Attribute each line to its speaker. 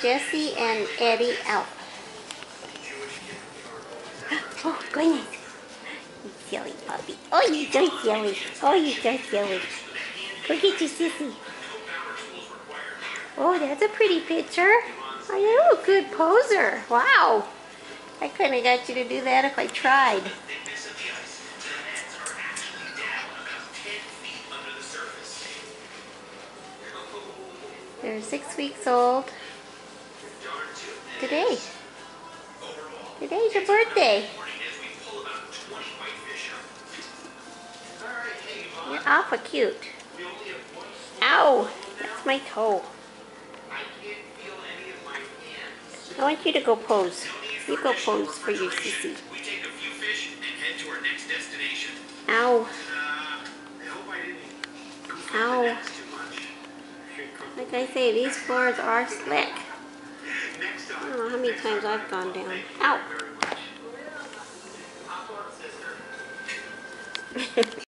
Speaker 1: Jesse and Eddie out. Oh, goodness. You silly puppy. Oh, you're so silly. Oh, you're so silly. Go get your sissy. Oh, that's a pretty picture. Oh, you're a good poser. Wow. I couldn't have got you to do that if I tried. They're 6 weeks old. Today. Today's your birthday. You're awful cute. Ow! That's my toe. I want you to go pose. You go pose for your sissy. Ow. Ow. Like I say, these floors are slick. I don't know how many times I've gone down. Ow.